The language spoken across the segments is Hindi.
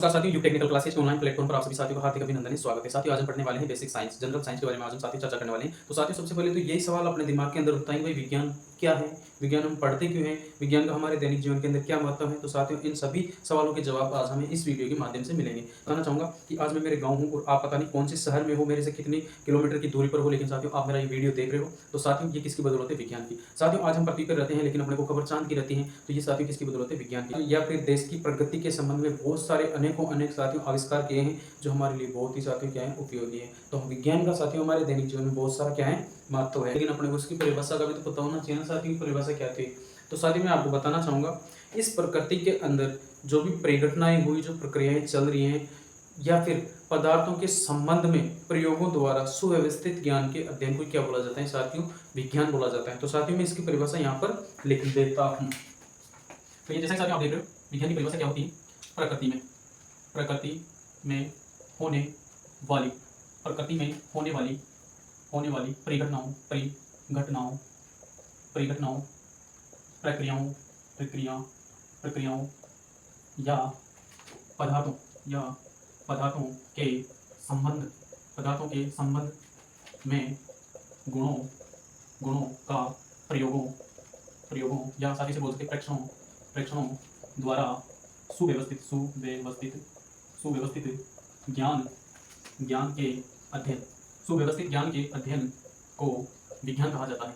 नमस्कार साथियों, यू टेक्निकल क्लासेस के ऑनलाइन प्लेटफॉर्म पर आप सभी साथियों का हार्दिक अभिनंदन है, स्वागत है। साथियों आज हम पढ़ने वाले हैं बेसिक साइंस, जनरल साइंस के बारे में आज हम साथियों चर्चा करने वाले हैं। तो साथियों सबसे पहले तो यही सवाल अपने दिमाग के अंदर उठता है कि भाई विज्ञान क्या है, विज्ञान हम पढ़ते क्यों हैं, विज्ञान का हमारे दैनिक जीवन के अंदर क्या महत्व है। तो साथियों इन सभी सवालों के जवाब आज हमें इस वीडियो के माध्यम से मिलेंगे। बताना चाहूंगा कि आज मैं मेरे गाँव हूँ और आप पता नहीं कौन से शहर में हो, मेरे से कितनी किलोमीटर की दूरी पर हो, लेकिन साथियों आप मेरा ये वीडियो देख रहे हो। तो साथियों ये किसकी बदौलत है? विज्ञान की। साथियों आज हम पृथ्वी पर रहते हैं लेकिन अपने को खबर चांद की रहती है, तो ये साथियों किसकी बदौलत है? विज्ञान की। या फिर देश की प्रगति के संबंध में बहुत सारे अनेकों अनेक साथियों आविष्कार किए हैं जो हमारे लिए बहुत ही साथियों क्या है, उपयोगी है। तो विज्ञान का साथियों हमारे दैनिक जीवन में बहुत सारा क्या है, महत्व है। लेकिन अपने को उसकी परिभाषा का भी तो पता होना चाहिए ना साथियों, परिभाषा क्या थी। तो साथियों मैं आपको बताना चाहूंगा, इस प्रकृति के अंदर जो भी परिघटनाएं हुई, जो प्रक्रियाएं चल रही हैं, या फिर पदार्थों के संबंध में प्रयोगों द्वारा सुव्यवस्थित ज्ञान के अध्ययन को क्या बोला जाता है साथियों? विज्ञान बोला जाता है। तो साथियों मैं इसकी परिभाषा यहाँ पर लिख देता हूँ। तो ये जैसा साथियों आप देख रहे हो, विज्ञान की परिभाषा क्या होती है? प्रकृति में होने वाली परिघटनाओं प्रक्रियाओं या पदार्थों के संबंध में गुणों का प्रयोगों या साथ ही से बोल सकते प्रेक्षणों द्वारा सुव्यवस्थित ज्ञान के अध्ययन को विज्ञान कहा जाता है।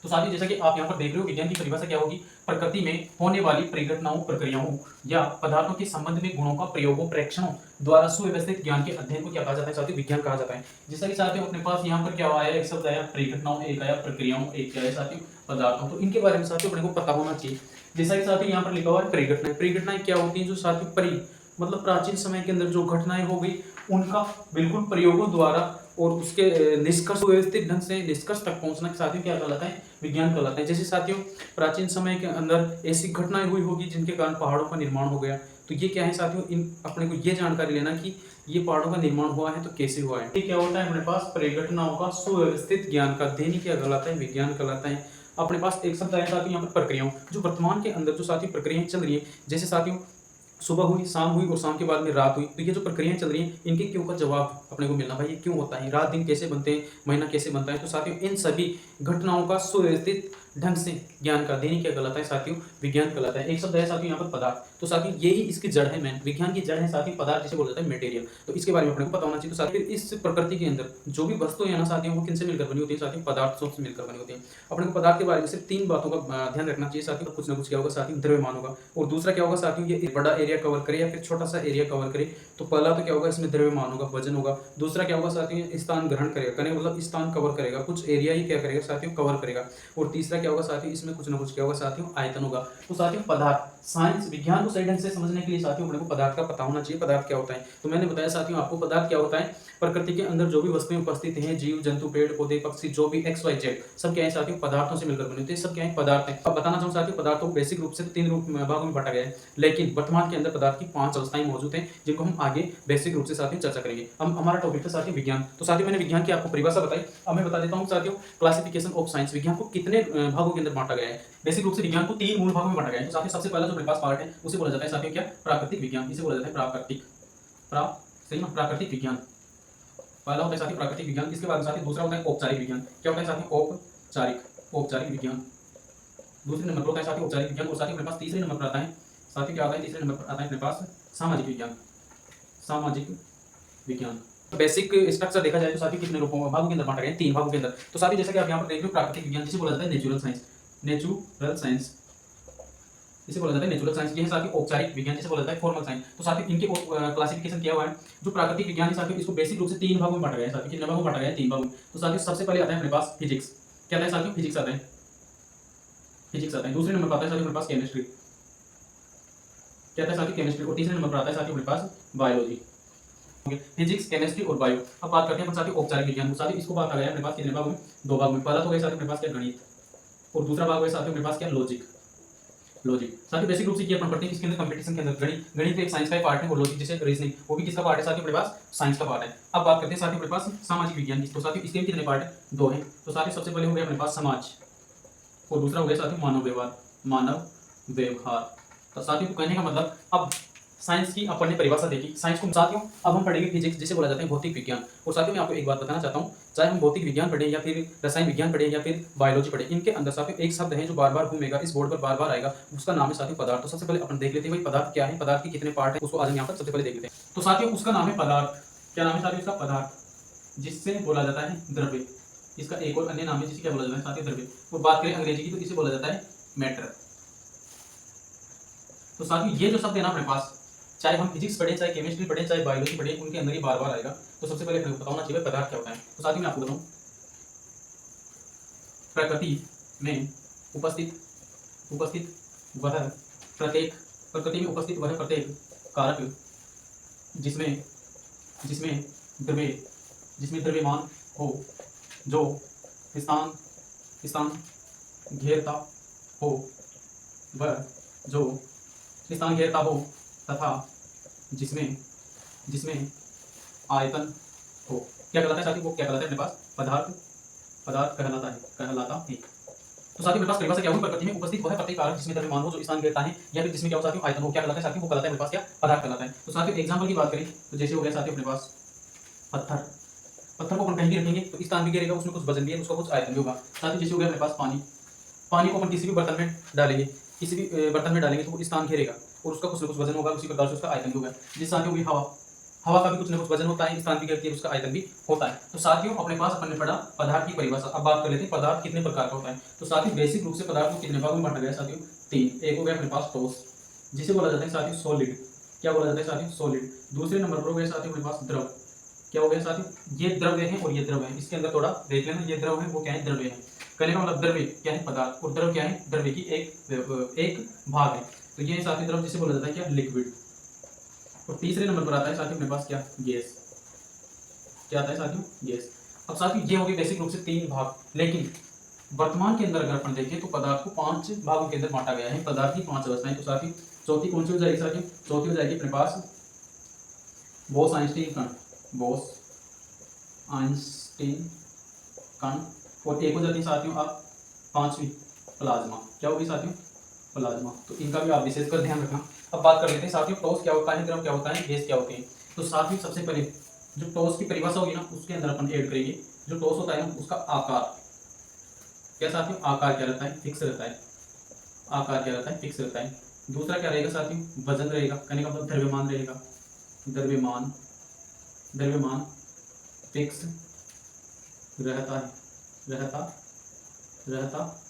तो साथियों जैसा कि आप यहाँ पर देख रहे हो, विज्ञान की परिभाषा क्या होगी? प्रकृति में होने वाली परिघटनाओं प्रक्रियाओं या पदार्थों के संबंध में गुणों का प्रयोगों प्रेक्षणों द्वारा सुव्यवस्थित ज्ञान के अध्ययन को क्या कहा जाता है साथियों? विज्ञान कहा जाता है। जैसा कि साथियों अपने पास यहाँ पर क्या आया, एक शब्द आया परिघटनाओं, एक आया प्रक्रियाओं, एक क्या है साथियों? पदार्थों। तो इनके बारे में साथियों अपने को पता होना चाहिए। जैसा कि साथियों यहाँ पर लिखा हुआ है परिघटनाएं क्या होती हैं? जो साथियों मतलब प्राचीन समय के अंदर जो घटनाएं हो गई उनका बिल्कुल प्रयोगों द्वारा और उसके निष्कर्ष व्यवस्थित ढंग से निष्कर्ष तक पहुंचना के साथियों क्या कहलाता है? विज्ञान कहलाता है। जैसे साथियों प्राचीन समय के अंदर ऐसी घटनाएं हुई होगी जिनके कारण पहाड़ों का निर्माण हो गया, तो ये क्या है साथियों? इन अपने को ये जानकारी लेना कि ये पहाड़ों का निर्माण हुआ है तो कैसे हुआ है। क्या होता है अपने पास? परिघटनाओं का सुव्यवस्थित ज्ञान का अध्ययन क्या कहलाता है? विज्ञान कहलाता है। अपने पास एक शब्द आया साथियों यहाँ पर प्रक्रियाओं, जो वर्तमान के अंदर जो साथियों प्रक्रियाएं चल रही है, जैसे साथियों सुबह हुई, शाम हुई और शाम के बाद में रात हुई, तो ये जो प्रक्रियाएं चल रही हैं इनके क्यों का जवाब अपने को मिलना, भाई ये क्यों होता है, रात दिन कैसे बनते हैं, महीना कैसे बनता है। तो साथियों इन सभी घटनाओं का सुव्यवस्थित ढंग से ज्ञान का अध्ययन क्या कहलाता है साथियों? विज्ञान कहलाता है। एक शब्द है साथियों यहाँ पर पदार्थ, तो साथियों यही इसकी जड़ है, मैन विज्ञान की जड़ है साथियों पदार्थ, जिसे बोला जाता है मटेरियल। तो इसके बारे में अपने को पता होना चाहिए। तो साथियों इस प्रकृति के अंदर जो भी वस्तुएं है ना साथियों, वो किनसे मिलकर बनी होती है साथियों? पदार्थों से मिलकर बनी होती है। अपने को पदार्थ के बारे में सिर्फ तीन बातों का ध्यान रखना चाहिए साथियों। कुछ ना कुछ क्या होगा साथियों? द्रव्यमान होगा, और दूसरा क्या होगा साथियों? ये बड़ा एरिया कवर करे या फिर छोटा सा एरिया कवर करे, तो पहला तो क्या होगा, इसमें द्रव्यमान होगा, वजन होगा। दूसरा क्या होगा साथियों? स्थान ग्रहण करेगा, मतलब स्थान कवर करेगा, कुछ एरिया ही क्या करेगा साथियों? कवर करेगा। और तीसरा क्या होगा साथियों? इसमें कुछ ना कुछ क्या होगा साथियों? आयतन होगा। तो साथियों पदार्थ, साइंस विज्ञान को सही ढंग से समझने के लिए साथियों अपने को पदार्थ का पता होना चाहिए। पदार्थ क्या होता है? तो मैंने बताया साथियों आपको पदार्थ क्या होता है। प्रकृति के अंदर जो भी वस्तुएं उपस्थित हैं, जीव जंतु पेड़ पौधे पक्षी जो भी XYZ सब क्या है साथियों? पदार्थों से मिलकर बने होते हैं। सब क्या है? पदार्थ है। अब बताना चाहूँ साथियों पदार्थों को बेसिक रूप से तीन भागों में बांटा गया है, लेकिन वर्तमान के अंदर पदार्थ की 5 अवस्थाएं मौजूद हैं जिनको हम आगे बेसिक रूप से साथियों चर्चा करेंगे। अब हमारा टॉपिक था साथियों विज्ञान। तो साथियों मैंने विज्ञान की आपको परिभाषा बताई, अब मैं बता देता हूँ साथियों क्लासिफिकेशन ऑफ साइंस, विज्ञान को कितने भागों के अंदर बांटा गया है। बेसिक रूप से विज्ञान को 3 मूल भागों में बांटा गया है। तो साथियों सबसे पहला जो मेरे पास पार्ट है उसे बोला जाता है साथियों क्या? प्राकृतिक विज्ञान। इसे बोला जाता है प्राकृतिक विज्ञान। पहला होता है साथियों प्राकृतिक विज्ञान। इसके बाद साथियों दूसरा होता है औपचारिक विज्ञान। क्या होता है साथियों? औपचारिक विज्ञान। दूसरे नंबर पर होता है साथियों औपचारिक विज्ञान। और साथियों मेरे पास तीसरे नंबर पर आता है साथियों क्या आता है? तीसरे नंबर पर आता है मेरे पास सामाजिक विज्ञान। बेसिक स्ट्रक्चर देखा जाए तो साथियों कितने भागों के अंदर बांटा गया है? 3 भागों के अंदर। तो साथियों जैसा कि आप यहाँ पर देख रहे हो प्राकृतिक विज्ञान जिसे बोला जाता है नेचुरल साइंस, इसे बोला जाता है नेचुरल साइंस। ये है साथियों औपचारिक विज्ञान जिसे बोला जाता है फॉर्मल साइंस। तो साथियों इनके क्लासिफिकेशन किया हुआ है। जो प्राकृतिक विज्ञान है साथियों इसको बेसिक रूप से 3 भागों में बांटा गया है साथियों। कितने भागों में बांटा गया है? 3 भागों में। तो साथियों सबसे पहले आता है अपने पास फिजिक्स। क्या आता है साथियों? फिजिक्स आता है। दूसरे नंबर पर आता है साथियों अपने पास केमिस्ट्री। क्या आता है साथियों? केमिस्ट्री। और तीसरे नंबर पर आता है साथियों अपने पास बायोलॉजी। फिजिक्स केमिस्ट्री और बायो। अब बात करते हैं साथियों औपचारिक विज्ञान। साथियों इसको बांटा गया है अपने पास कितने भागों में? 2 भागों में। पहला तो है साथियों अपने पास क्या? गणित। और दूसरा भाग है साथियों अपने पास क्या? लॉजिक। साथियों बेसिक रूप से ये अपन पढ़ते हैं किसके अंदर? कंपटीशन के अंदर। गणित एक साइंस का पार्ट है और लॉजिक जैसे रीजनिंग वो भी किसका पार्ट है साथियों? अपने पास साइंस का पार्ट है। अब बात करते हैं साथियों अपने पास सामाजिक विज्ञान की। तो साथियों इसके कितने पार्ट है? 2 हैं। तो साथियों सबसे पहले हो गया अपने पास समाज और दूसरा हो गया साथियों मानव व्यवहार। तो साथियों कहने का मतलब अब साइंस की अपन ने परिभाषा देखी साइंस को। साथियों अब हम पढ़ेंगे फिजिक्स, जिसे बोला जाता है भौतिक विज्ञान। और साथियों मैं आपको एक बात बताना चाहता हूँ, चाहे हम भौतिक विज्ञान पढ़ें या फिर रसायन विज्ञान पढ़ें या फिर बायोलॉजी पढ़ें, इनके अंदर साथियों एक शब्द है जो बार बार घूमेगा, इस बोर्ड पर बार बार आएगा, उसका नाम है साथियों पदार्थ। तो सबसे पहले अपन देख लेते हैं भाई पदार्थ क्या है, पदार्थ के कितने पार्ट है, उसको आज हम यहाँ पर सबसे पहले देख लेते हैं। तो साथियों उसका नाम है पदार्थ। क्या नाम है साथियों उसका? पदार्थ, जिससे बोला जाता है द्रव्य। इसका एक और अन्य नाम है जिसे क्या बोला जाता है साथियों? द्रव्य। और बात करें अंग्रेजी की तो इसे बोला जाता है मैटर। तो साथियों ये जो शब्द है ना अपने पास, चाहे हम फिजिक्स पढ़े, चाहे केमिस्ट्री पढ़े, चाहे बायोलॉजी पढ़े, उनके अंदर ही बार बार आएगा। तो सबसे पहले पता होना चाहिए पदार्थ क्या होता है। तो साथियों मैं आपको बताऊं, प्रकृति में उपस्थित वह प्रत्येक प्रकृति में उपस्थित वह प्रत्येक कारक जिसमें जिसमें द्रव्य द्रव्यमान हो, जो स्थान घेरता हो, वह जो स्थान घेरता हो, तथा जिसमें आयतन हो, क्या कहलाता है साथियों? वो क्या कहलाता है अपने पास? पदार्थ कहलाता है। तो साथियों मेरे पास परिभाषा क्या होगी? प्रकृति में उपस्थित वह प्रत्येक कारक जिसमें द्रव्यमान हो, जो स्थान घेरता है, या फिर जिसमें क्या हो साथियों? आयतन हो, क्या कहलाता है साथियों? वो कहलाता है मेरे पास क्या? पदार्थ कहलाता है। तो साथियों एग्जांपल की बात करें तो जैसे हो गया साथियों अपने पास पत्थर को अपन कहीं भी रखेंगे तो स्थान भी घेरेगा, उसमें कुछ वजन भी है, उसका कुछ आयतन भी होगा। साथियों जैसे हो गया अपने पास पानी को अपन किसी भी बर्तन में डालेंगे, तो वो स्थान घेरेगा और उसका कुछ न कुछ वजन होगा, उसी प्रकार से उसका आयतन भी होगा। जिस साथियों की हवा का भी कुछ न कुछ वजन होता है, स्थान भी घेरती है, उसका आयतन भी होता है। तो साथियों अपने पास अपन ने पढ़ा पदार्थ की परिभाषा। अब बात कर लेते हैं पदार्थ कितने प्रकार का होता है। तो साथियों बेसिक रूप से पदार्थ को कितने भागों में बांटा गया साथियों? 3। एक हो गया अपने पास ठोस, जिसे बोला जाता है साथियों सॉलिड। क्या बोला जाता है साथियों? सॉलिड। दूसरे नंबर पर हो गया साथियों अपने पास द्रव। क्या हो गया साथियों? ये द्रव्य है और ये द्रव है। इसके अंदर थोड़ा देख लेना, ये द्रव है, वो क्या है? द्रव्य है। कहने का मतलब द्रव्य क्या है? पदार्थ, और द्रव क्या है? द्रव्य की एक भाग है। तो ये साथियों द्रव जिसे बोला जाता है क्या? लिक्विड। और तीसरे नंबर पर आता है साथियों अपने पास क्या? गैस। क्या आता है साथियों? गैस। अब साथियों ये हो गए बेसिक रूप से 3 भाग, लेकिन वर्तमान के अंदर अगर अपन देखें तो पदार्थ को 5 भागों के अंदर बांटा गया है। पदार्थ की 5 अवस्थाएं। तो साथियों चौथी कौन सी हो जाएगी साथियों? चौथी हो जाएगी अपने पास बोस-आइंस्टीन कण। बोस-आइंस्टीन कण। और एक हो जाती है साथियों आप 5वीं प्लाज्मा। क्या होगी साथियों? प्लाज्मा। तो इनका भी आप विशेषकर ध्यान रखना। अब बात कर लेते हैं साथियों ठोस क्या होता है, द्रव क्या होता है, गैस क्या होती है। तो साथियों सबसे पहले जो ठोस की परिभाषा होगी ना, उसके अंदर अपन ऐड करेंगे जो ठोस होता है ना, उसका आकार। क्या साथियों? आकार क्या रहता है? फिक्स रहता है। आकार क्या रहता है? फिक्स रहता है। दूसरा क्या रहेगा साथियों? वजन रहेगा। कहने का मतलब द्रव्यमान रहेगा। द्रव्यमान फिक्स रहता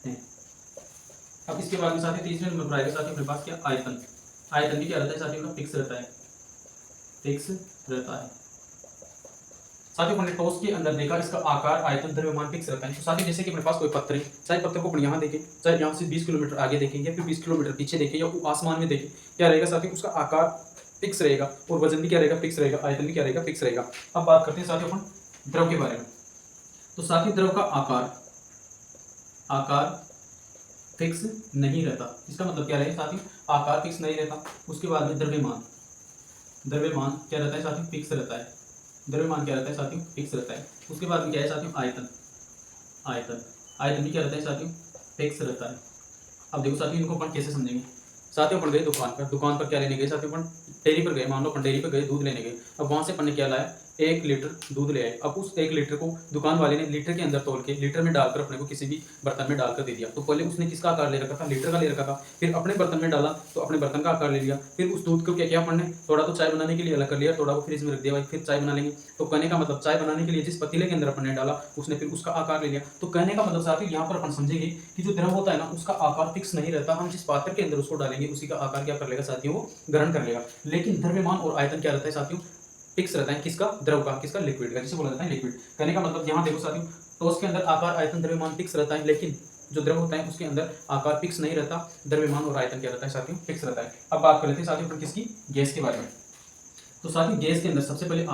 है। अब इसके बाद में साथियों तीसरे नंबर पर आएगा साथियों अपने पास क्या? आयतन। आयतन भी क्या रहता है साथियों? का फिक्स रहता है। साथियों हमने ठोस के अंदर देखा इसका आकार, आयतन, द्रव्यमान फिक्स रहता है। तो साथियों जैसे कि अपने पास कोई पत्थर है, चाहे पत्थर को अपन यहाँ देखें, चाहे यहाँ से 20 किलोमीटर आगे देखें या फिर 20 किलोमीटर पीछे देखें या आसमान में देखें, क्या रहेगा साथियों? उसका आकार फिक्स रहेगा और वजन भी क्या रहेगा? फिक्स रहेगा। आयतन भी क्या रहेगा? फिक्स रहेगा। अब बात करते हैं साथियों अपन द्रव के बारे में। तो साथियों द्रव का आकार फिक्स नहीं रहता। इसका मतलब क्या रहेगा साथियों? आकार फिक्स नहीं रहता। उसके बाद में द्रव्यमान क्या रहता है साथियों? फिक्स रहता है। द्रव्यमान क्या रहता है साथियों? फिक्स रहता है। उसके बाद में क्या है साथियों? आयतन भी क्या रहता है साथियों? फिक्स रहता है। अब देखो साथियों इनको अपन कैसे समझेंगे। साथियों अपन गए दुकान पर क्या लेने गए साथियों? अपन डेयरी पर गए, मान लो अपन डेयरी पर गए, दूध लेने गए। अब वहां से अपन ने क्या लाया? 1 लीटर दूध ले आए। अब उस 1 लीटर को दुकान वाले ने लीटर के अंदर तोल के लीटर में डालकर अपने को किसी भी बर्तन में डालकर दे दिया। तो पहले उसने किसका आकार ले रखा था? लीटर का ले रखा था। फिर अपने बर्तन में डाला तो अपने बर्तन का आकार ले लिया। फिर उस दूध को क्या किया अपन ने? थोड़ा तो चाय बनाने के लिए अलग कर लिया, थोड़ा को फ्रिज में रख दिया, भाई फिर चाय बना लेंगे। तो कहने का मतलब चाय बनाने के लिए जिस पतीले के अंदर अपन ने डाला, उसने फिर उसका आकार ले लिया। तो कहने का मतलब साथियों यहाँ पर अपन समझेंगे कि जो द्रव होता है ना, उसका आकार फिक्स नहीं रहता। हम जिस पात्र के अंदर उसको डालेंगे उसी का आकार क्या कर लेगा साथियों? वो ग्रहण कर लेगा। लेकिन द्रव्यमान और आयतन क्या रहता है साथियों? फिक्स रहता है। किसका? द्रव का। किसका? लिक्विड का, जिसे बोला जाता है लिक्विड। कहने का मतलब यहाँ देखो साथियों ठोस के अंदर आकार, आयतन, द्रव्यमान फिक्स रहता है, लेकिन जो द्रव होता है उसके अंदर आकार फिक्स नहीं रहता, द्रव्यमान और आयतन क्या रहता है साथियों? फिक्स रहता है। अब बात कर लेते हैं साथियों किसकी? गैस के बारे में। तो साथियों गैस के अंदर सबसे पहले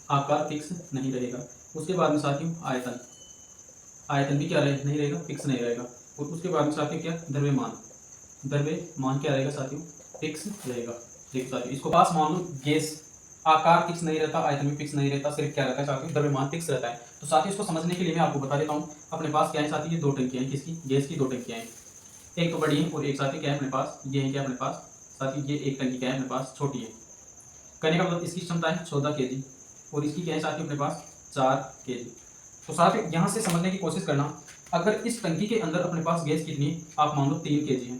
आकार फिक्स नहीं रहेगा। उसके बाद में साथियों आयतन भी क्या नहीं रहेगा? फिक्स नहीं रहेगा। और उसके बाद में साथियों क्या? द्रव्यमान क्या रहेगा साथियों? फिक्स रहेगा। देखो साथियों इसको पास मान लो गैस, आकार फिक्स नहीं रहता, आयतन भी फिक्स नहीं रहता, सिर्फ क्या रहता है साथियों? द्रव्यमान फिक्स रहता है। तो साथियों इसको समझने के लिए मैं आपको बता देता हूँ। अपने पास क्या है साथियों? ये 2 टंकियां हैं। किसकी? गैस की 2 टंकियां हैं। एक तो बड़ी है और एक साथ ही क्या है अपने पास, ये है क्या अपने पास, साथ ही ये एक टंकी क्या है अपने पास छोटी है। कहने का मतलब इसकी क्षमता है 14 केजी और इसकी क्या है साथ ही अपने पास 4 केजी। तो साथ ही यहाँ से समझने की कोशिश करना, अगर इस टंकी के अंदर अपने पास गैस कितनी है, आप मान लो 3 केजी है,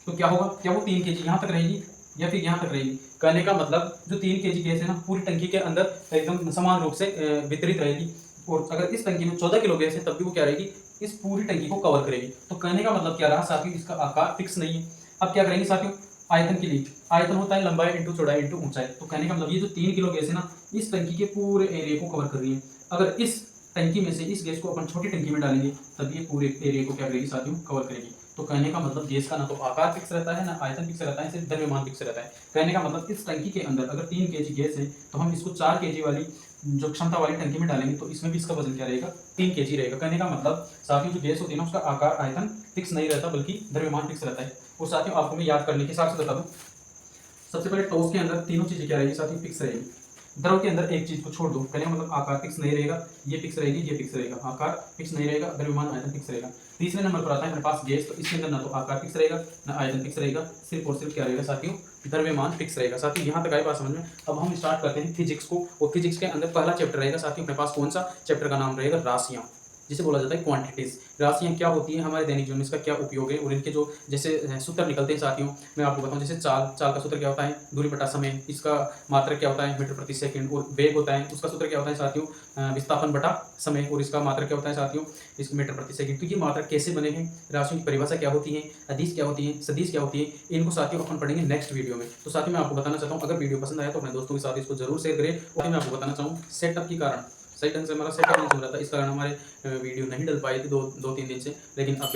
तो क्या होगा, क्या वो 3 केजी यहाँ तक रहेगी या फिर यहाँ तक रहेगी। कहने का मतलब जो 3 केजी गैस है ना, पूरी टंकी के अंदर एकदम समान रूप से वितरित रहेगी। और अगर इस टंकी में 14 किलो गैस है तब भी वो क्या रहेगी, इस पूरी टंकी को कवर करेगी। तो कहने का मतलब क्या रहा साथियों, इसका आकार फिक्स नहीं है। अब क्या करेंगे साथियों, आयतन के लिए, आयतन होता है लंबाई इंटू चौड़ाई इंटू ऊंचाई। तो कहने का मतलब ये जो 3 किलो गैस है ना, इस टंकी के पूरे एरिया को कवर कर रही है। अगर इस टंकी में से इस गैस को अपन छोटी टंकी में डालेंगे तब ये पूरे एरिया को क्या करेगी साथियों, कवर करेगी। तो कहने का मतलब गैस का ना तो आकार फिक्स रहता है ना आयतन फिक्स रहता है, सिर्फ द्रव्यमान फिक्स रहता है। कहने का मतलब इस टंकी के अंदर अगर 3 केजी गैस है तो हम इसको 4 केजी वाली जो क्षमता वाली टंकी में डालेंगे तो इसमें भी इसका वजन क्या रहेगा, 3 केजी रहेगा। कहने का मतलब साथियों जो गैस होती है ना, उसका आकार आयतन फिक्स नहीं रहता बल्कि द्रव्यमान फिक्स रहता है। और साथियों आपको मैं याद करने के हिसाब से बता दूं, सबसे पहले टॉस के अंदर तीनों चीजें क्या रहेगी साथियों, फिक्स रहेगी। द्रव के अंदर एक चीज को छोड़ दो, कहने का मतलब आकार फिक्स नहीं रहेगा, ये फिक्स रहेगी, ये फिक्स रहेगा, आकार फिक्स नहीं रहेगा, द्रव्यमान आयतन फिक्स रहेगा। तीसरे नंबर पर आता है हमारे पास गैस, तो इसके अंदर ना तो आकार फिक्स रहेगा ना आयतन फिक्स रहेगा, सिर्फ और सिर्फ क्या रहेगा साथियों, द्रव्यमान फिक्स रहेगा। साथियों यहाँ तक आई बात समझ में। अब हम स्टार्ट करते हैं फिजिक्स को, और फिजिक्स के अंदर पहला चैप्टर रहेगा साथियों अपने पास, कौन सा चैप्टर का नाम रहेगा, राशियां, जिसे बोला जाता है क्वांटिटीज। राशियां क्या होती हैं हमारे दैनिक जीवन में, इसका क्या उपयोग है, और इनके जो जैसे सूत्र निकलते हैं साथियों, मैं आपको बताऊं। जैसे चाल, चाल का सूत्र क्या होता है, दूरी बटा समय, इसका मात्रक क्या होता है, मीटर प्रति सेकंड। और वेग होता है, उसका सूत्र क्या होता है साथियों, विस्थापन बटा समय, और इसका मात्रक क्या होता है साथियों, इसको मीटर प्रति सेकंड। तो ये मात्रक कैसे बने हैं, राशियों की परिभाषा क्या होती है, अदिश क्या होती है, सदिश क्या होती है, इनको साथियों अपन पढ़ेंगे नेक्स्ट वीडियो में। तो साथियों मैं आपको बताना चाहता हूँ, अगर वीडियो पसंद आया तो अपने दोस्तों के साथ इसको जरूर शेयर करें। और मैं आपको बताना चाहूँ सेटअप के कारण, सही ढंग से हमारा सेटअप नहीं चल रहा था, इस कारण हमारे वीडियो नहीं डल पाई थी दो तीन दिन से, लेकिन अब